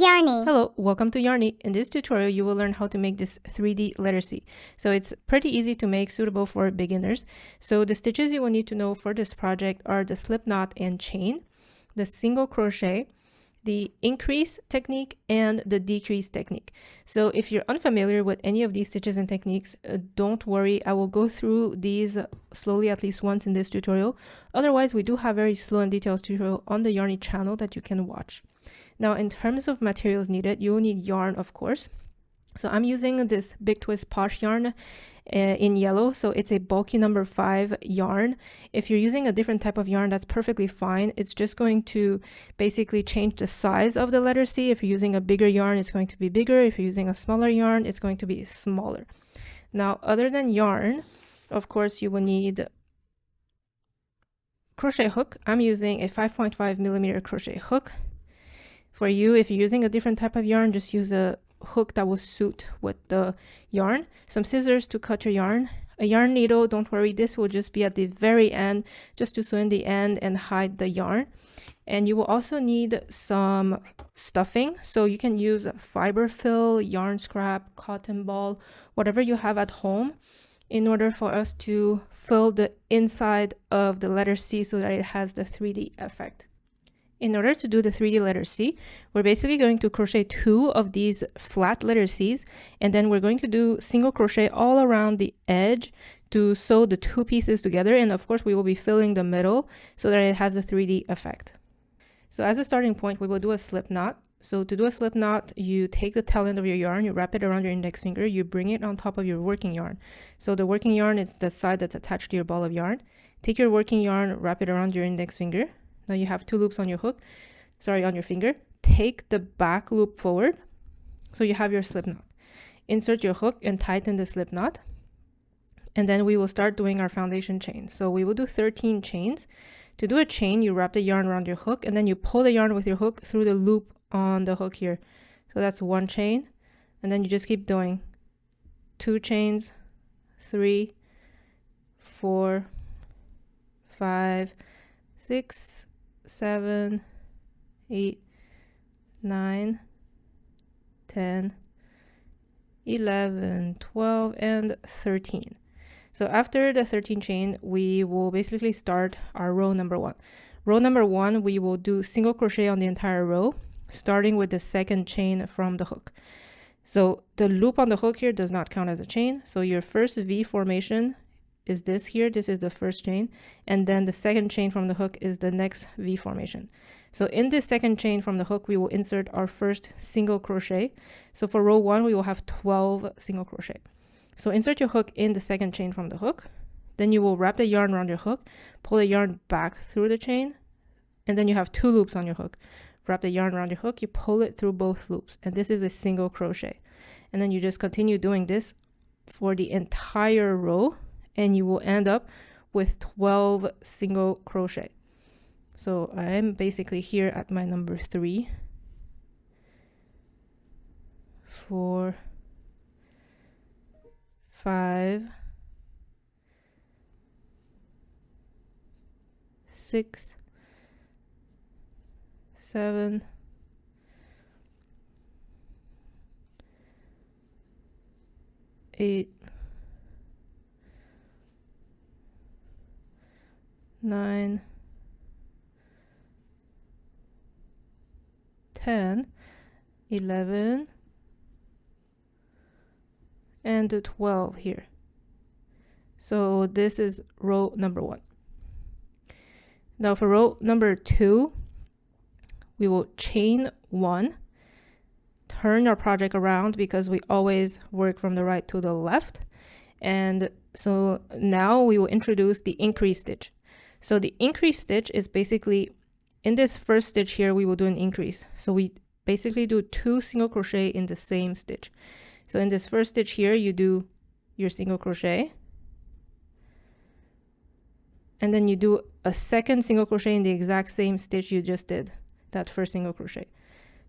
Yarrney. Hello, welcome to Yarrney. In this tutorial, you will learn how to make this 3D letter C. So it's pretty easy to make, suitable for beginners. So the stitches you will need to know for this project are the slip knot and chain, the single crochet, the increase technique, and the decrease technique. So if you're unfamiliar with any of these stitches and techniques, don't worry. I will go through these slowly at least once in this tutorial. Otherwise, we do have very slow and detailed tutorial on the Yarrney channel that you can watch. Now, in terms of materials needed, you will need yarn, of course. So I'm using this Big Twist Posh yarn in yellow. So it's a bulky number 5 yarn. If you're using a different type of yarn, that's perfectly fine. It's just going to basically change the size of the letter C. If you're using a bigger yarn, it's going to be bigger. If you're using a smaller yarn, it's going to be smaller. Now, other than yarn, of course, you will need crochet hook. I'm using a 5.5 millimeter crochet hook. For you, if you're using a different type of yarn, just use a hook that will suit with the yarn. Some scissors to cut your yarn. A yarn needle, don't worry, this will just be at the very end, just to sew in the end and hide the yarn. And you will also need some stuffing. So you can use fiber fill, yarn scrap, cotton ball, whatever you have at home, in order for us to fill the inside of the letter C so that it has the 3D effect. In order to do the 3D letter C, we're basically going to crochet 2 of these flat letter C's, and then we're going to do single crochet all around the edge to sew the 2 pieces together. And of course, we will be filling the middle so that it has a 3D effect. So as a starting point, we will do a slip knot. So to do a slip knot, you take the tail end of your yarn, you wrap it around your index finger, you bring it on top of your working yarn. So the working yarn is the side that's attached to your ball of yarn. Take your working yarn, wrap it around your index finger. Now you have 2 loops on your hook, on your finger. Take the back loop forward, so you have your slip knot. Insert your hook and tighten the slip knot. And then we will start doing our foundation chain. So we will do 13 chains. To do a chain, you wrap the yarn around your hook, and then you pull the yarn with your hook through the loop on the hook here. So that's 1 chain. And then you just keep doing 2 chains, 3, 4, 5, 6, 7, 8, 9, 10, 11, 12, and 13. So after the 13 chain, we will basically start our row number 1. Row number 1, we will do single crochet on the entire row, starting with the 2nd chain from the hook. So the loop on the hook here does not count as a chain. So your first V formation is this here. This is the first chain, and then the 2nd chain from the hook is the next V formation. So in this 2nd chain from the hook, we will insert our first single crochet. So for row 1, we will have 12 single crochet. So insert your hook in the 2nd chain from the hook. Then you will wrap the yarn around your hook, pull the yarn back through the chain, and then you have 2 loops on your hook. Wrap the yarn around your hook, you pull it through both loops, and this is a single crochet. And then you just continue doing this for the entire row, and you will end up with 12 single crochet. So I'm basically here at my number 3, 4, 5, 6, 7, 8, 9, 10, 11, and 12 here. So this is row number 1. Now for row number 2, we will chain 1, turn our project around because we always work from the right to the left. And so now we will introduce the increase stitch. So the increase stitch is basically, in this first stitch here, we will do an increase. So we basically do 2 single crochet in the same stitch. So in this first stitch here, you do your single crochet, and then you do a 2nd single crochet in the exact same stitch you just did, that first single crochet.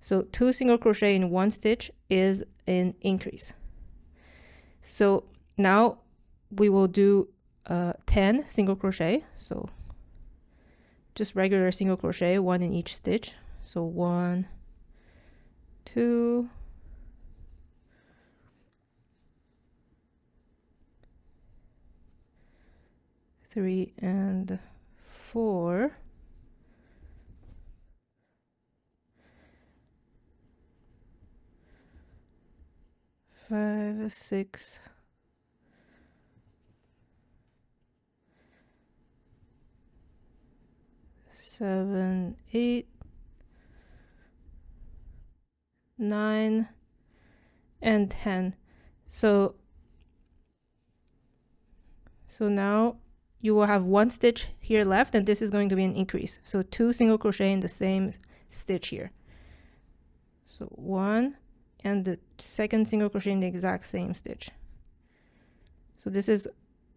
So 2 single crochet in 1 stitch is an increase. So now we will do 10 single crochet. So just regular single crochet, 1 in each stitch. So 1, 2, 3 and 4, 5, 6, 7, 8, 9, and 10. So now you will have 1 stitch here left, and this is going to be an increase. So 2 single crochet in the same stitch here. So 1 and the second single crochet in the exact same stitch. So this is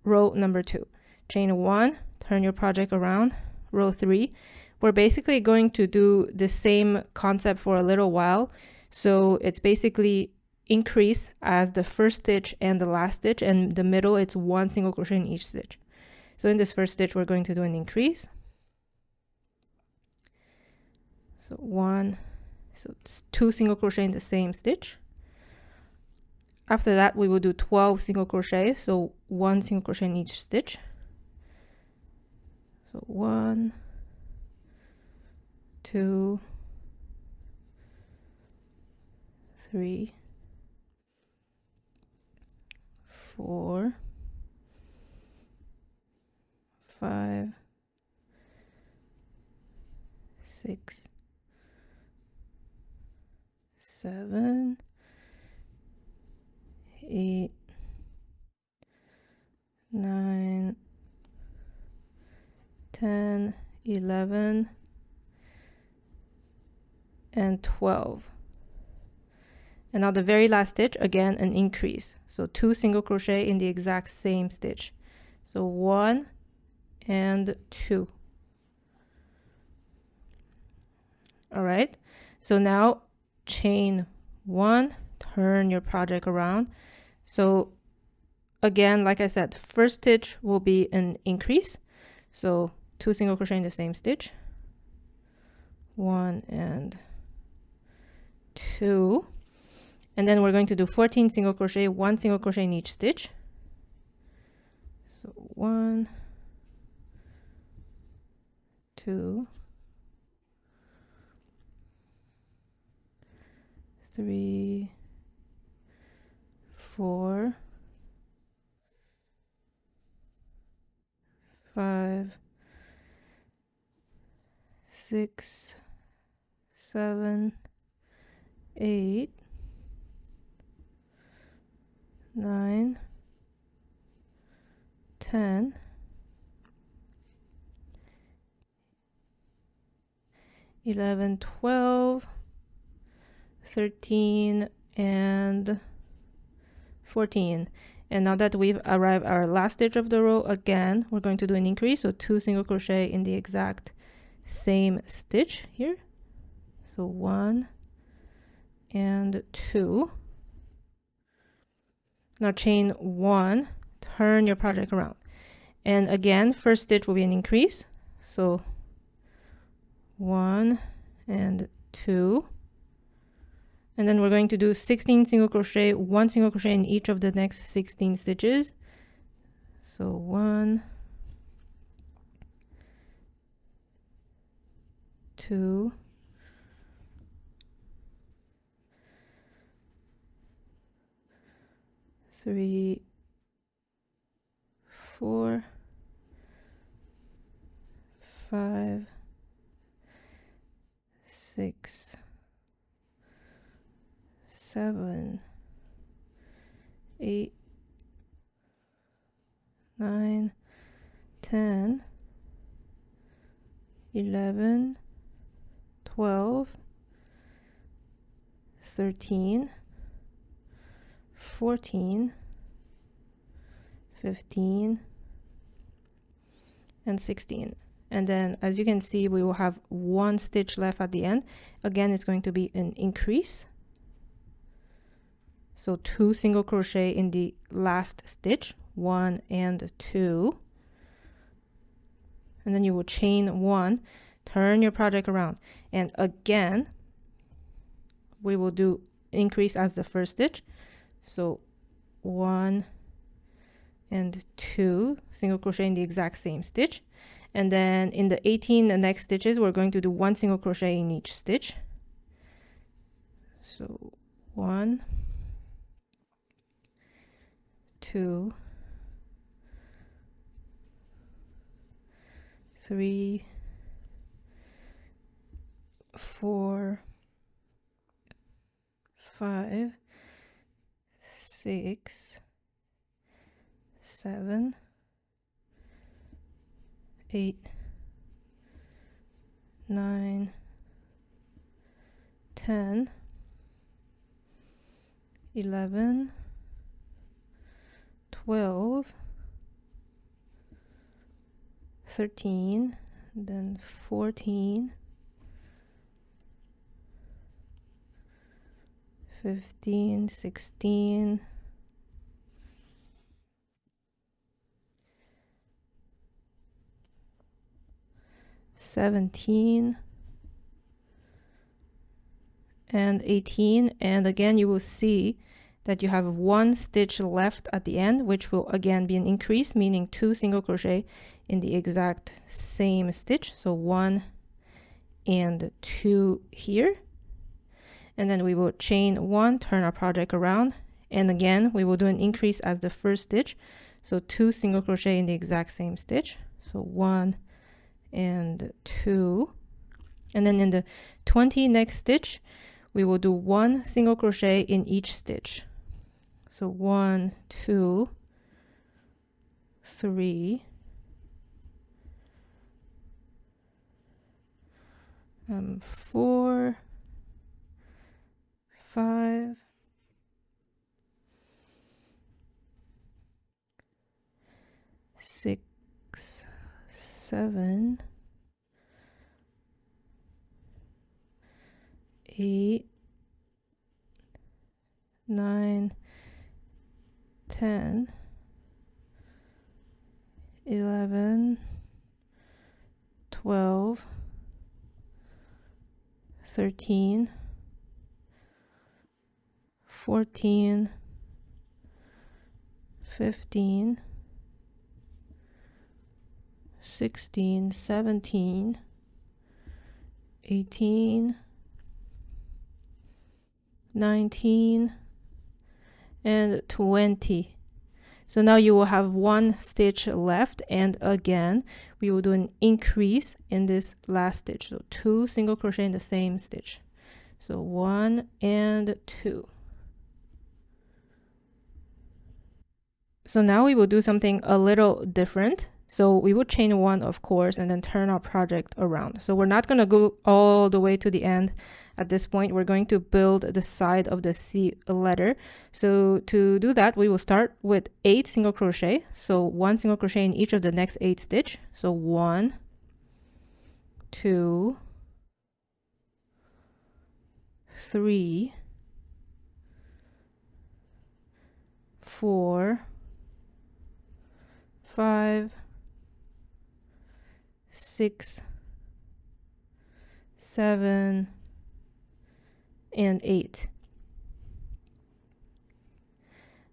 row number 2. Chain 1, turn your project around. Row 3. We're basically going to do the same concept for a little while. So it's basically increase as the first stitch and the last stitch, and the middle it's 1 single crochet in each stitch. So in this first stitch we're going to do an increase. So it's 2 single crochet in the same stitch. After that we will do 12 single crochet, so 1 single crochet in each stitch. So 1, 2, 3, 4, 5, 6, 7, 8, 9, 10, 11, and 12. And now the very last stitch, again an increase. So 2 single crochet in the exact same stitch. So 1 and 2. All right. So now chain 1, turn your project around. So again, like I said, first stitch will be an increase. So 2 single crochet in the same stitch. 1 and 2. And then we're going to do 14 single crochet, 1 single crochet in each stitch. So 1, 2, 3, 4, 5, 6, 7, 8, 9, 10, 11, 12, 13, and 14. And now that we've arrived at our last stitch of the row, again we're going to do an increase, so 2 single crochet in the exact same stitch here. So 1 and 2. Now chain 1, turn your project around, and again first stitch will be an increase, so 1 and 2. And then we're going to do 16 single crochet, 1 single crochet in each of the next 16 stitches. So 1, 2, 3, 4, 5, 6, 7, 8, 9, 10, 11, 12, 13, 14, 15, and 16. And then as you can see, we will have 1 stitch left at the end. Again, it's going to be an increase. So 2 single crochet in the last stitch, 1 and 2. And then you will chain 1, turn your project around. And again, we will do increase as the first stitch. So 1 and 2 single crochet in the exact same stitch. And then in the 18, the next stitches, we're going to do 1 single crochet in each stitch. So 1, 2, 3, 4, 5, 6, 7, 8, 9, 10, 11, 12, 13, then 14, 15, 16, 17, and 18. And again, you will see that you have 1 stitch left at the end, which will again be an increase, meaning 2 single crochet in the exact same stitch. So 1 and 2 here. And then we will chain 1, turn our project around, and again we will do an increase as the first stitch. So 2 single crochet in the exact same stitch. So 1 and 2. And then in the 20 next stitch, we will do 1 single crochet in each stitch. So 1, 2, 3, 4, 5, 6, 7, 8, 9, 10, 11, 12, 13, 14, 15, 16, 17, 18, 19, and 20. So now you will have 1 stitch left, and again we will do an increase in this last stitch. So 2 single crochet in the same stitch. So 1 and 2. So now we will do something a little different. So we will chain 1, of course, and then turn our project around. So we're not going to go all the way to the end. At this point, we're going to build the side of the C letter. So to do that, we will start with 8 single crochet. So 1 single crochet in each of the next 8 stitch. So 1, 2, 3, 4, 5, 6, 7, and 8.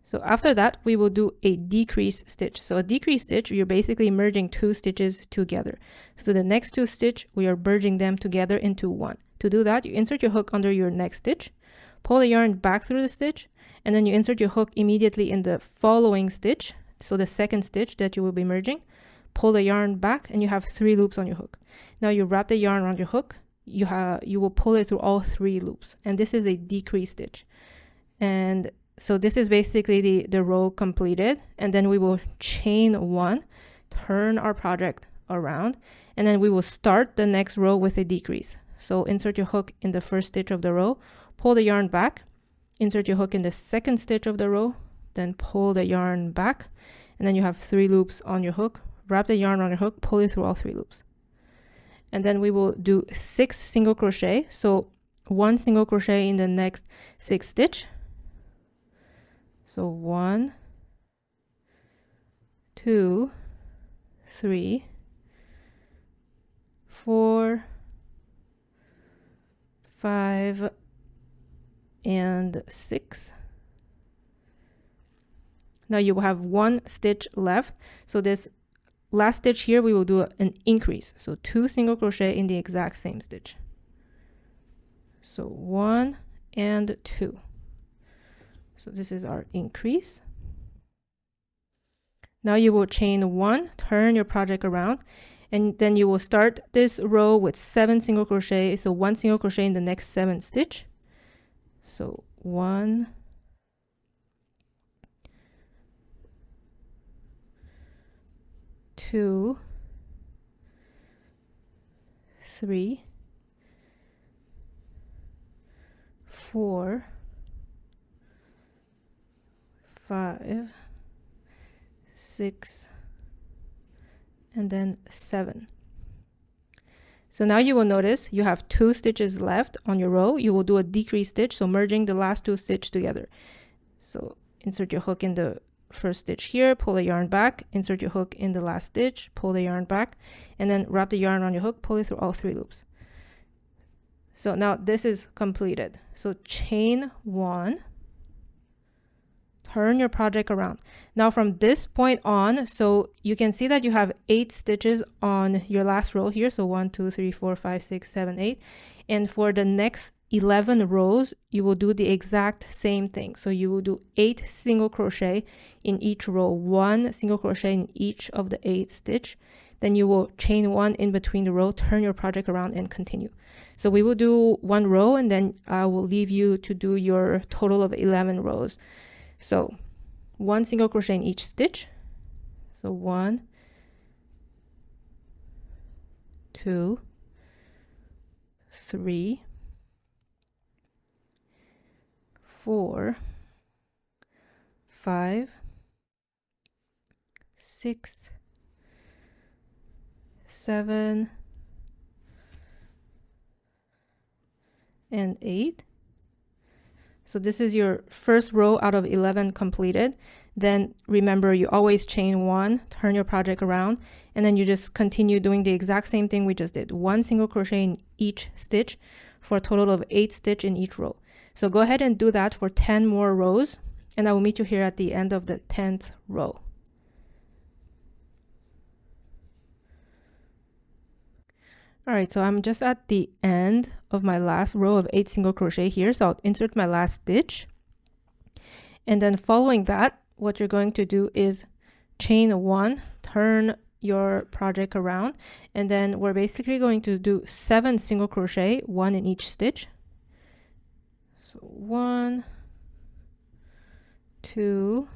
So after that, we will do a decrease stitch. So a decrease stitch, you're basically merging 2 stitches together. So the next 2 stitch, we are merging them together into 1. To do that, you insert your hook under your next stitch, pull the yarn back through the stitch, and then you insert your hook immediately in the following stitch. So the second stitch that you will be merging, pull the yarn back, and you have 3 loops on your hook. Now you wrap the yarn around your hook, you will pull it through all 3 loops, and this is a decrease stitch. And so this is basically the row completed, and then we will chain 1, turn our project around, and then we will start the next row with a decrease. So insert your hook in the first stitch of the row, pull the yarn back, insert your hook in the second stitch of the row, then pull the yarn back, and then you have 3 loops on your hook. Wrap the yarn around your hook, pull it through all 3 loops. And then we will do 6 single crochet. So 1 single crochet in the next 6 stitch. So 1, 2, 3, 4, 5, and 6. Now you will have 1 stitch left. So this last stitch here, we will do an increase. So 2 single crochet in the exact same stitch. So 1 and 2. So this is our increase. Now you will chain 1, turn your project around, and then you will start this row with 7 single crochet. So 1 single crochet in the next 7 stitch. So 1, 2, 3, 4, 5, 6, and then 7. So now you will notice you have 2 stitches left on your row. You will do a decrease stitch, so merging the last 2 stitches together. So insert your hook in the first stitch here, pull the yarn back, insert your hook in the last stitch, pull the yarn back, and then wrap the yarn around your hook, pull it through all 3 loops. So now this is completed. So chain 1, turn your project around. Now from this point on, so you can see that you have 8 stitches on your last row here. So 1, 2, 3, 4, 5, 6, 7, 8. And for the next 11 rows, you will do the exact same thing. So you will do 8 single crochet in each row, 1 single crochet in each of the 8 stitch. Then you will chain 1 in between the row, turn your project around, and continue. So we will do 1 row, and then I will leave you to do your total of 11 rows. So 1 single crochet in each stitch. So 1, 2, 3, 4, 5, 6, 7, and 8. So this is your first row out of 11 completed. Then remember, you always chain 1, turn your project around, and then you just continue doing the exact same thing we just did. 1 single crochet in each stitch for a total of 8 stitch in each row. So go ahead and do that for 10 more rows, and I will meet you here at the end of the 10th row. All right, so I'm just at the end of my last row of 8 single crochet here. So I'll insert my last stitch. And then following that, what you're going to do is chain 1, turn your project around, and then we're basically going to do 7 single crochet, 1 in each stitch. So 1, 2,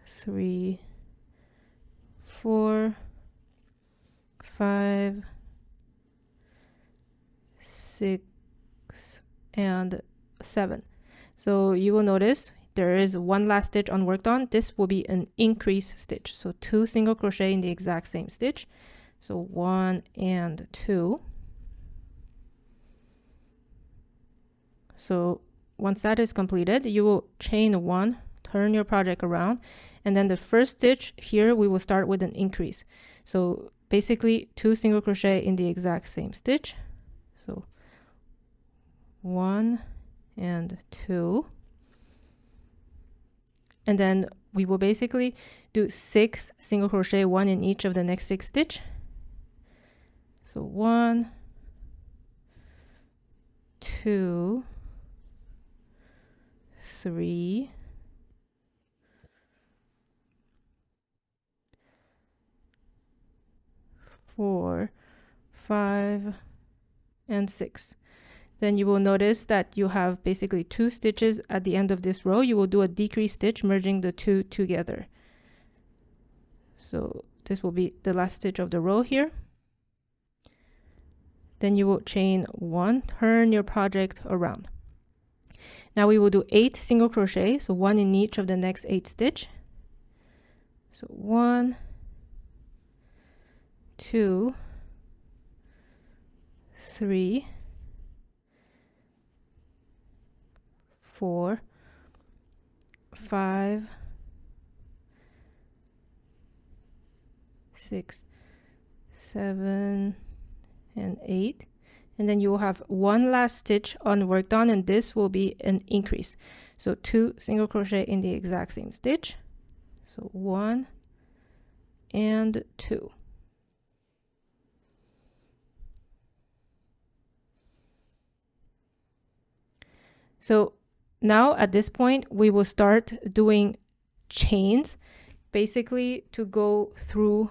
3, 4, 5, 6, and 7. So you will notice there is 1 last stitch unworked on. This will be an increase stitch. So 2 single crochet in the exact same stitch. So 1 and 2. So once that is completed, you will chain 1, turn your project around, and then the first stitch here, we will start with an increase. So basically 2 single crochet in the exact same stitch. So 1 and 2. And then we will basically do 6 single crochet, 1 in each of the next 6 stitch. So 1, 2, 3, 4, 5, and 6. Then you will notice that you have basically 2 stitches at the end of this row. You will do a decrease stitch, merging the 2 together. So this will be the last stitch of the row here. Then you will chain 1, turn your project around. Now we will do 8 single crochet, so 1 in each of the next 8 stitch. So 1, 2, 3, 4, 5, 6, 7, and 8. and then you will have one last stitch unworked on, and this will be an increase. So 2 single crochet in the exact same stitch. So 1 and 2. So now at this point, we will start doing chains, basically to go through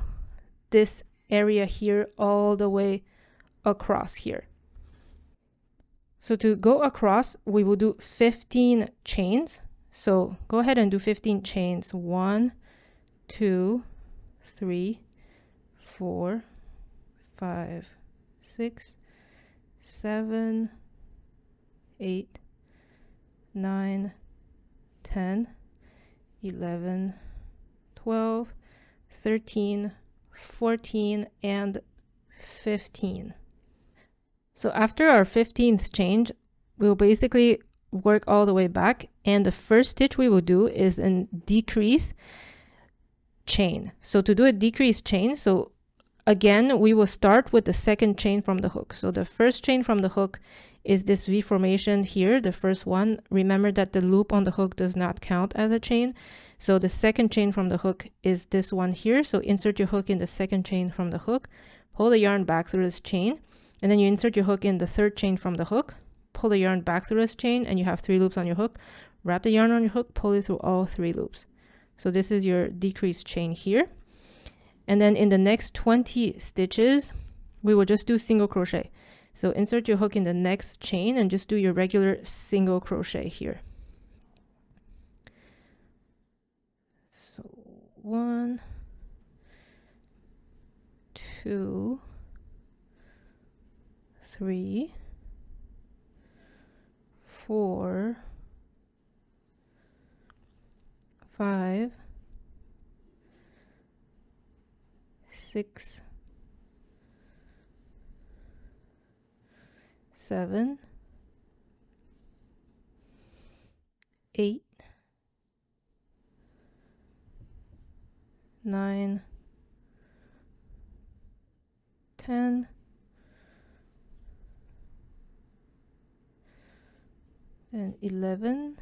this area here all the way across here. So to go across, we will do 15 chains. So go ahead and do 15 chains. 1, 2, 3, 4, 5, 6, 7, 8, 9, 10, 11, 12, 13, 14, and 15. So after our 15th chain, we'll basically work all the way back, and the first stitch we will do is a decrease chain. So to do a decrease chain, so again, we will start with the second chain from the hook. So the first chain from the hook is this V formation here, the first one. Remember that the loop on the hook does not count as a chain. So the second chain from the hook is this one here. So insert your hook in the second chain from the hook, pull the yarn back through this chain, and then you insert your hook in the third chain from the hook, pull the yarn back through this chain, and you have 3 loops on your hook. Wrap the yarn on your hook, pull it through all 3 loops. So this is your decreased chain here. And then in the next 20 stitches, we will just do single crochet. So insert your hook in the next chain and just do your regular single crochet here. So 1, 2, 3, 4, 5, 6, 7, 8, 9, 10, 11,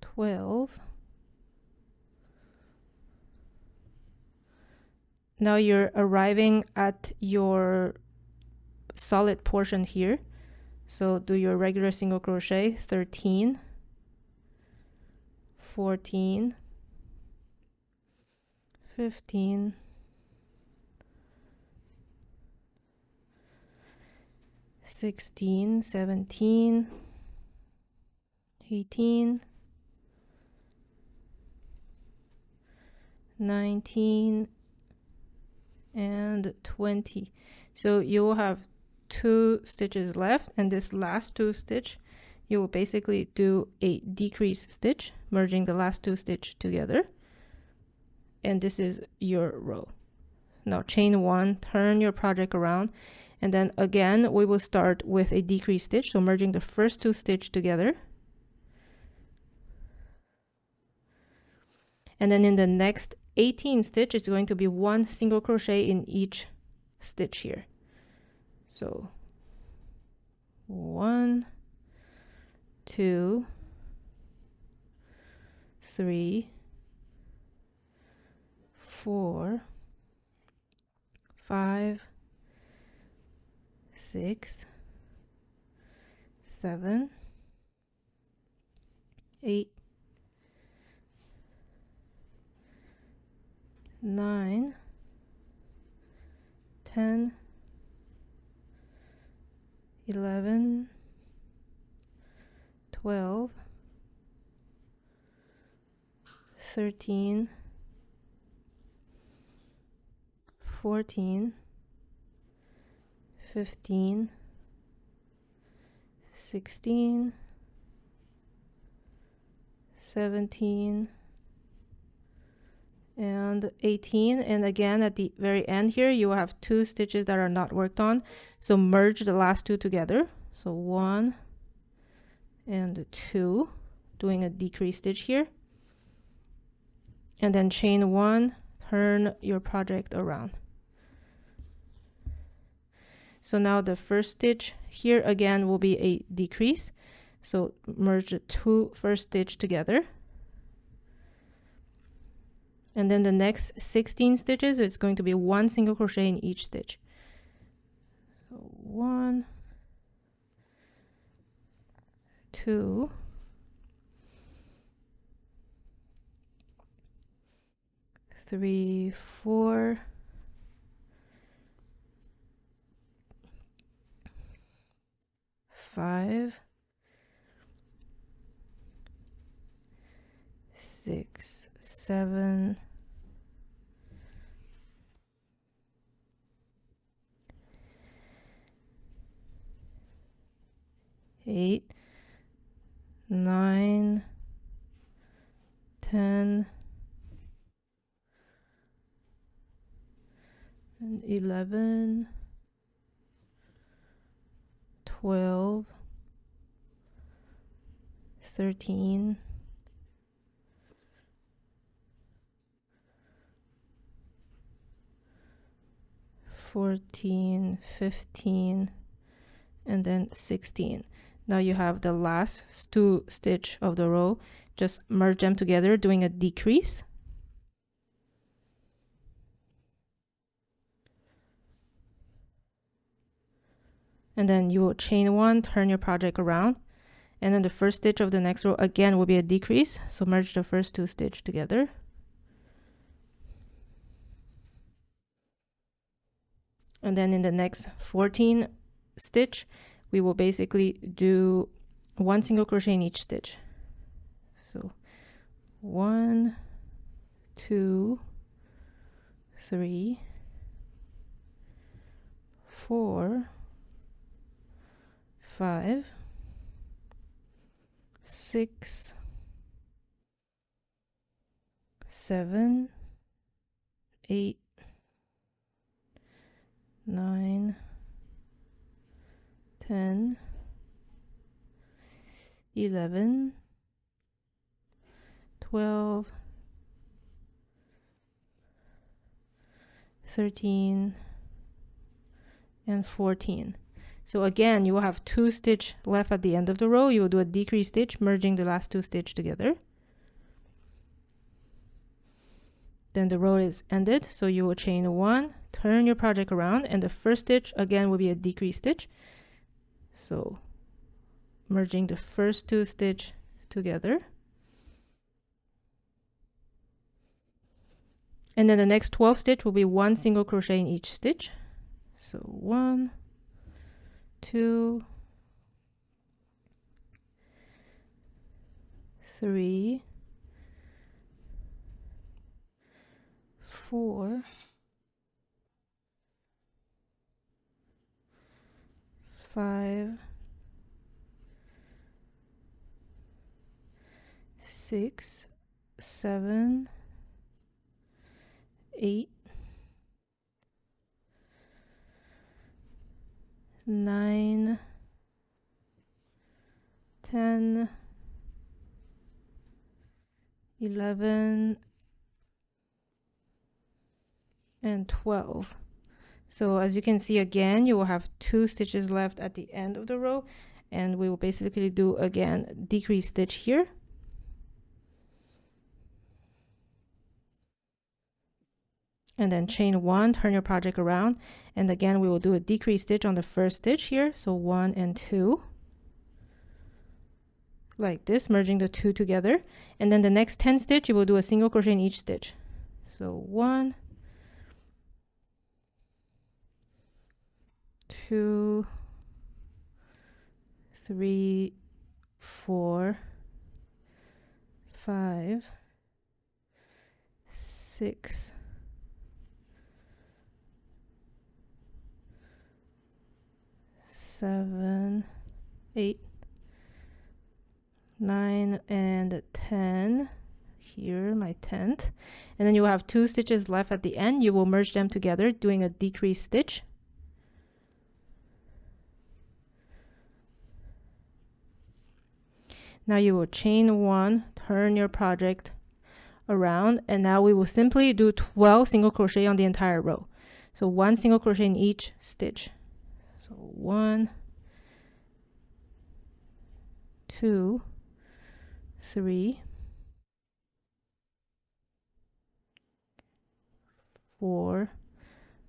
12. Now you're arriving at your solid portion here. So do your regular single crochet, 13, 14, 15, 16, 17, 18, 19, and 20. So you will have 2 stitches left, and this last 2 stitch you will basically do a decrease stitch, merging the last 2 stitch together, and this is your row. Now chain 1, turn your project around, and then again we will start with a decrease stitch, so merging the first 2 stitch together, and then in the next 18 stitch it's going to be 1 single crochet in each stitch here. So 1, 2, 3, 4, 5, 6, 7, 8, 9, 10, 11, 12, 13, 14, 15, 16, 17, and 18. And again at the very end here you will have 2 stitches that are not worked on, so merge the last 2 together. So 1 and 2, doing a decrease stitch here, and then chain 1, turn your project around. So now the first stitch here again will be a decrease. So merge the two first stitch together. And then the next 16 stitches, it's going to be 1 single crochet in each stitch. So 1, 2, 3, 4, 5, 6, 7, 8, 9, 10, and 11, 12, 13, 14, 15, and then 16. Now you have the last 2 stitch of the row. Just merge them together, doing a decrease. And then you will chain 1, turn your project around, and then the first stitch of the next row again will be a decrease. So merge the first 2 stitches together. And then in the next 14 stitch, we will basically do 1 single crochet in each stitch. So 1, 2, 3, 4, 5, 6, 7, 8, 9, 10, 11, 12, 13, and 14. So again, you will have 2 stitches left at the end of the row. You will do a decrease stitch, merging the last 2 stitches together. Then the row is ended, so you will chain 1, turn your project around, and the first stitch again will be a decrease stitch. So merging the first 2 stitches together. And then the next 12 stitch will be 1 single crochet in each stitch. So 1, 2, 3, 4, 5, 6, 7, 8, 9, 10, 11, and 12. So as you can see, again, you will have 2 stitches left at the end of the row, and we will basically do again decrease stitch here. And then chain 1, turn your project around, and again we will do a decrease stitch on the first stitch here. So 1 and 2, like this, merging the 2 together. And then the next 10 stitch, you will do a single crochet in each stitch. So 1, 2, 3, 4, 5, 6, 7, 8, 9, and 10. Here, my 10th. And then you will have 2 stitches left at the end. You will merge them together, doing a decrease stitch. Now you will chain 1, turn your project around, and now we will simply do 12 single crochet on the entire row. So 1 single crochet in each stitch. So 1, 2, 3, 4,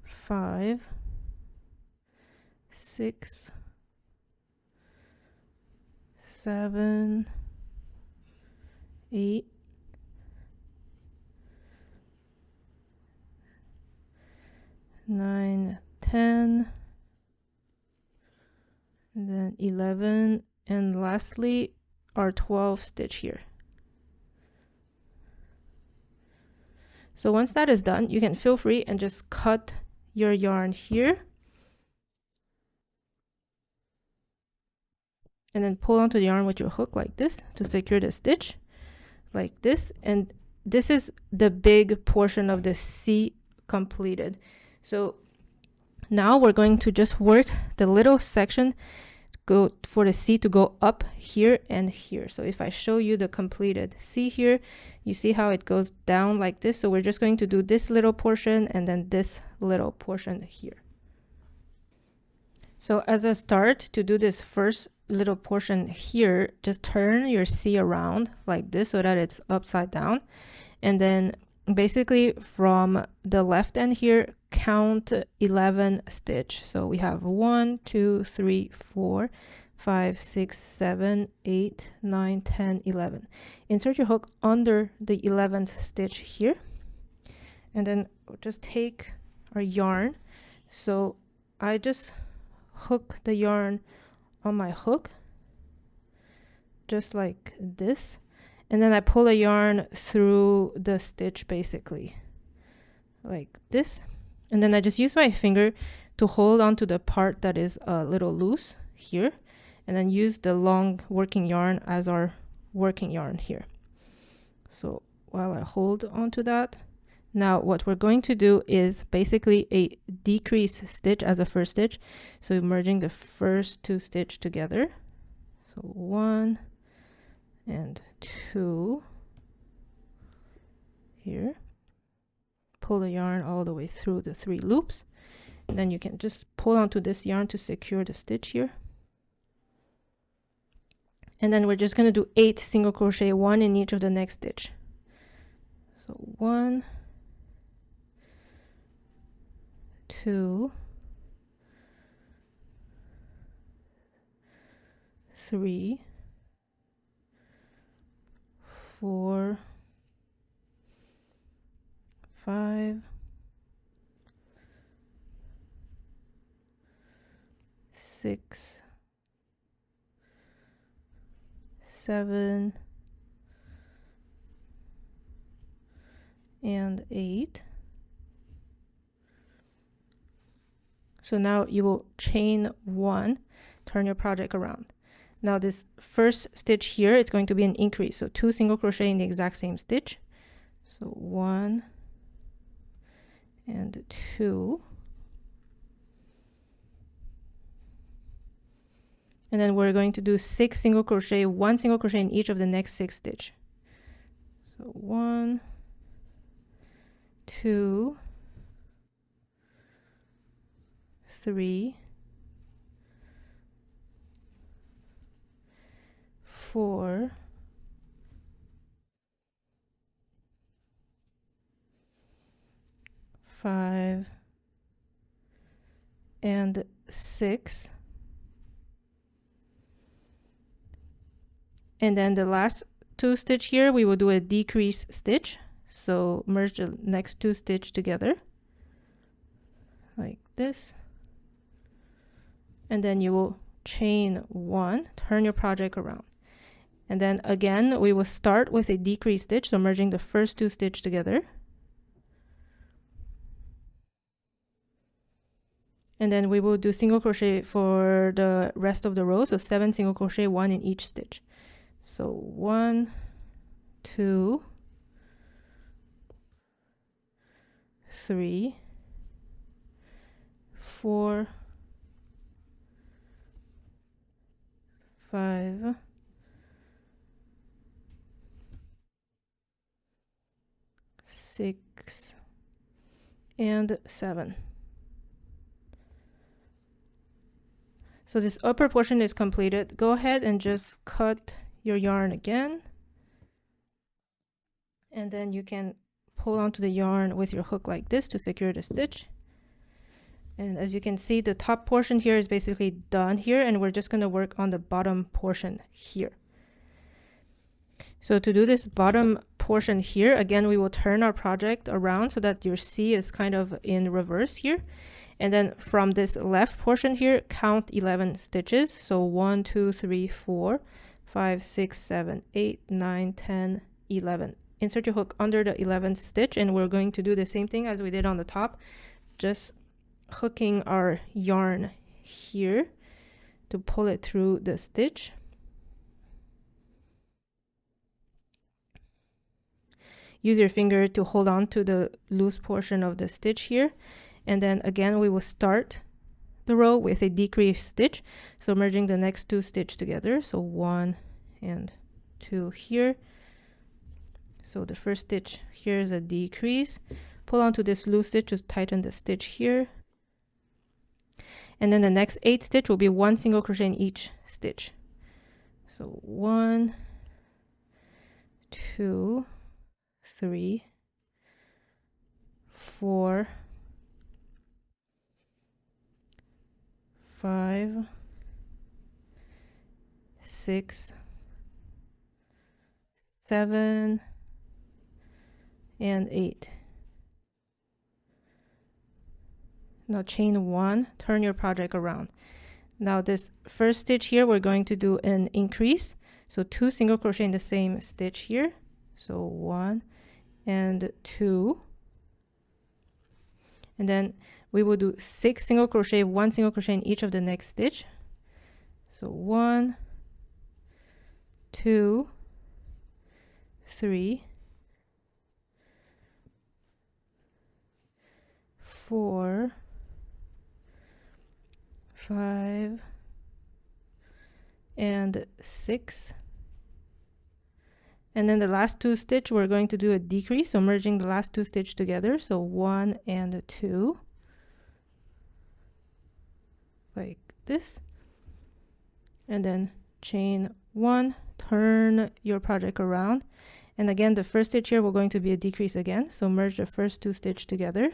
5, 6, 7, 8, 9, 10, and then 11, and lastly our 12 stitch here. So once that is done, you can feel free and just cut your yarn here and then pull onto the yarn with your hook like this to secure the stitch like this. And this is the big portion of the C completed. So now we're going to just work the little section go for the C to go up here and here. So if I show you the completed C here, you see how it goes down like this. So we're just going to do this little portion and then this little portion here. So as a start to do this first little portion here, just turn your C around like this so that it's upside down, and then basically from the left end here count 11 stitch. So we have 1, 2, 3, 4, 5, 6, 7, 8, 9, 10, 11. Insert your hook under the 11th stitch here, and then just take our yarn. So I just hook the yarn on my hook just like this, and then I pull a yarn through the stitch basically like this, and then I just use my finger to hold on to the part that is a little loose here, and then use the long working yarn as our working yarn here. So while I hold onto that, now what we're going to do is basically a decrease stitch as a first stitch. So merging the first 2 stitch together. So 1 and 2 here. Pull the yarn all the way through the 3 loops. And then you can just pull onto this yarn to secure the stitch here. And then we're just going to do 8 single crochet, 1 in each of the next stitch. So 1, 2, 3, 4, 5, 6, 7, and 8. So now you will chain 1, turn your project around. Now this first stitch here, it's going to be an increase. So 2 single crochet in the exact same stitch. So 1 and 2. And then we're going to do 6 single crochet, 1 single crochet in each of the next 6 stitch. So 1, 2, 3, 4, 5, and 6. And then the last 2 stitch here, we will do a decrease stitch. So merge the next 2 stitch together like this. And then you will chain 1, turn your project around. And then again, we will start with a decrease stitch, so merging the first 2 stitch together. And then we will do single crochet for the rest of the row, so 7 single crochet, 1 in each stitch. So 1, 2, 3, 4, 5, 6, and 7. So this upper portion is completed. Go ahead and just cut your yarn again. And then you can pull onto the yarn with your hook like this to secure the stitch. And as you can see, the top portion here is basically done here, and we're just going to work on the bottom portion here. So to do this bottom portion here, again, we will turn our project around so that your C is kind of in reverse here. And then from this left portion here, count 11 stitches. So 1, 2, 3, 4, 5, 6, 7, 8, 9, 10, 11. Insert your hook under the 11th stitch, and we're going to do the same thing as we did on the top, just hooking our yarn here to pull it through the stitch. Use your finger to hold on to the loose portion of the stitch here, and then again we will start the row with a decreased stitch, so merging the next 2 stitches together, so 1 and 2 here. So the first stitch here is a decrease. Pull onto this loose stitch to tighten the stitch here. And then the next 8 stitch will be 1 single crochet in each stitch. So 1, 2, 3, 4, 5, 6, 7, and 8. Now chain 1, turn your project around. Now this first stitch here, we're going to do an increase. So 2 single crochet in the same stitch here. So 1 and 2. And then we will do 6 single crochet, 1 single crochet in each of the next stitch. So 1, 2, 3, 4, 5, and 6. And then the last 2 stitch, we're going to do a decrease, so merging the last 2 stitches together, so 1 and 2, like this. And then chain 1, turn your project around. And again, the first stitch here, we're going to be a decrease again, so merge the first 2 stitches together.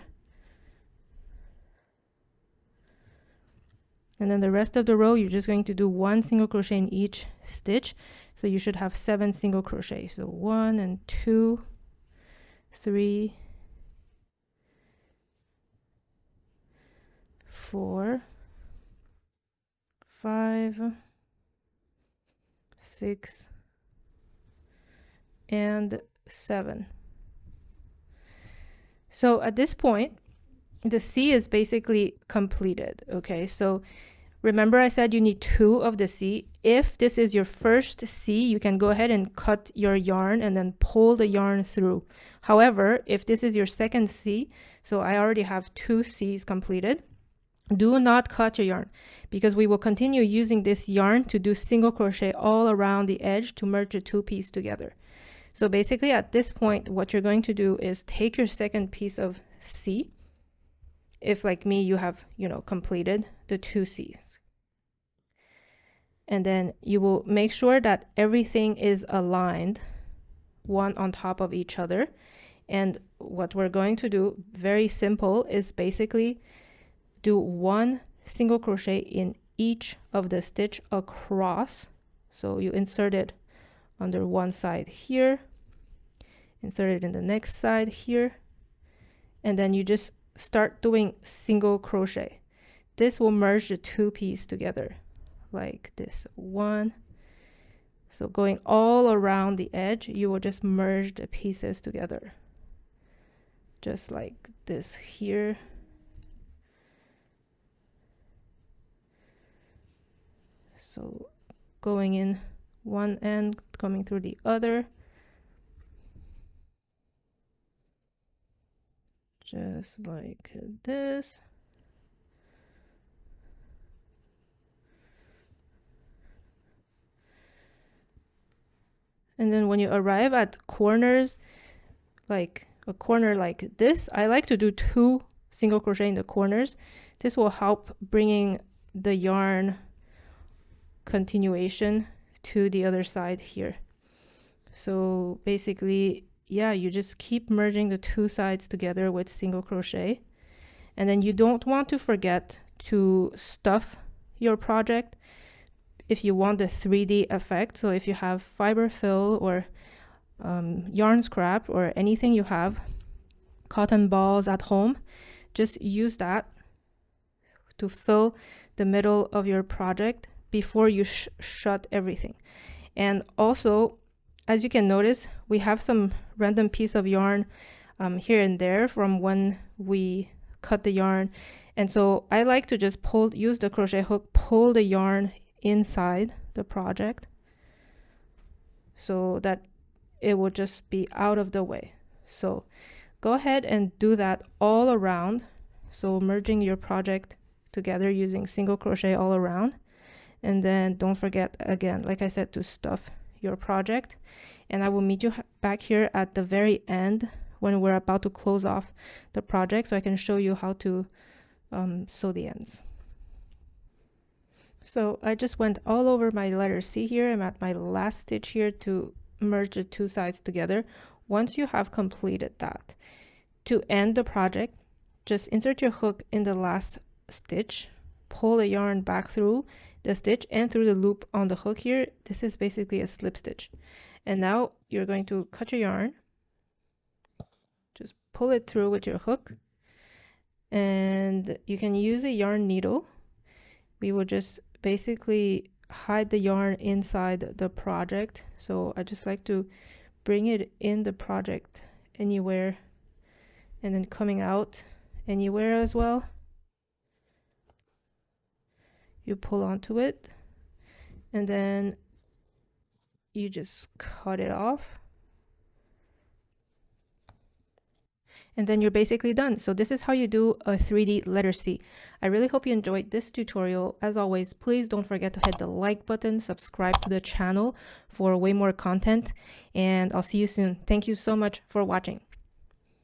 And then the rest of the row, you're just going to do 1 single crochet in each stitch. So you should have 7 single crochet. So 1 and 2, 3, 4, 5, 6, and 7. So at this point, the C is basically completed. Okay, so remember I said you need 2 of the C. If this is your first C, you can go ahead and cut your yarn and then pull the yarn through. However, if this is your second C, so I already have 2 C's completed, do not cut your yarn, because we will continue using this yarn to do single crochet all around the edge to merge the 2 pieces together. So basically at this point, what you're going to do is take your second piece of C. If like me, you have, completed the 2 C's. And then you will make sure that everything is aligned, one on top of each other. And what we're going to do, very simple, is basically do 1 single crochet in each of the stitch across. So you insert it under one side here, insert it in the next side here, and then you just start doing single crochet. This will merge the 2 pieces together like this. 1. So going all around the edge, you will just merge the pieces together, just like this here. So going in one end, coming through the other, just like this. And then when you arrive at corners, like a corner like this, I like to do 2 single crochet in the corners. This will help bringing the yarn continuation to the other side here. So basically, yeah, you just keep merging the two sides together with single crochet. And then you don't want to forget to stuff your project if you want the 3D effect. So if you have fiber fill or yarn scrap or anything you have, cotton balls at home, just use that to fill the middle of your project before you shut everything. And also, as you can notice, we have some random piece of yarn here and there from when we cut the yarn. And so I like to just use the crochet hook, pull the yarn inside the project so that it will just be out of the way. So go ahead and do that all around. So merging your project together using single crochet all around. And then don't forget, again, like I said, to stuff your project. And I will meet you back here at the very end when we're about to close off the project so I can show you how to sew the ends. So I just went all over my letter C here. I'm at my last stitch here to merge the two sides together. Once you have completed that, to end the project, just insert your hook in the last stitch, pull the yarn back through the stitch and through the loop on the hook here. This is basically a slip stitch. And now you're going to cut your yarn, just pull it through with your hook, and you can use a yarn needle. We will just basically hide the yarn inside the project. So I just like to bring it in the project anywhere and then coming out anywhere as well. You pull onto it and then you just cut it off. And then you're basically done. So this is how you do a 3D letter C. I really hope you enjoyed this tutorial. As always, please don't forget to hit the like button, subscribe to the channel for way more content, and I'll see you soon. Thank you so much for watching.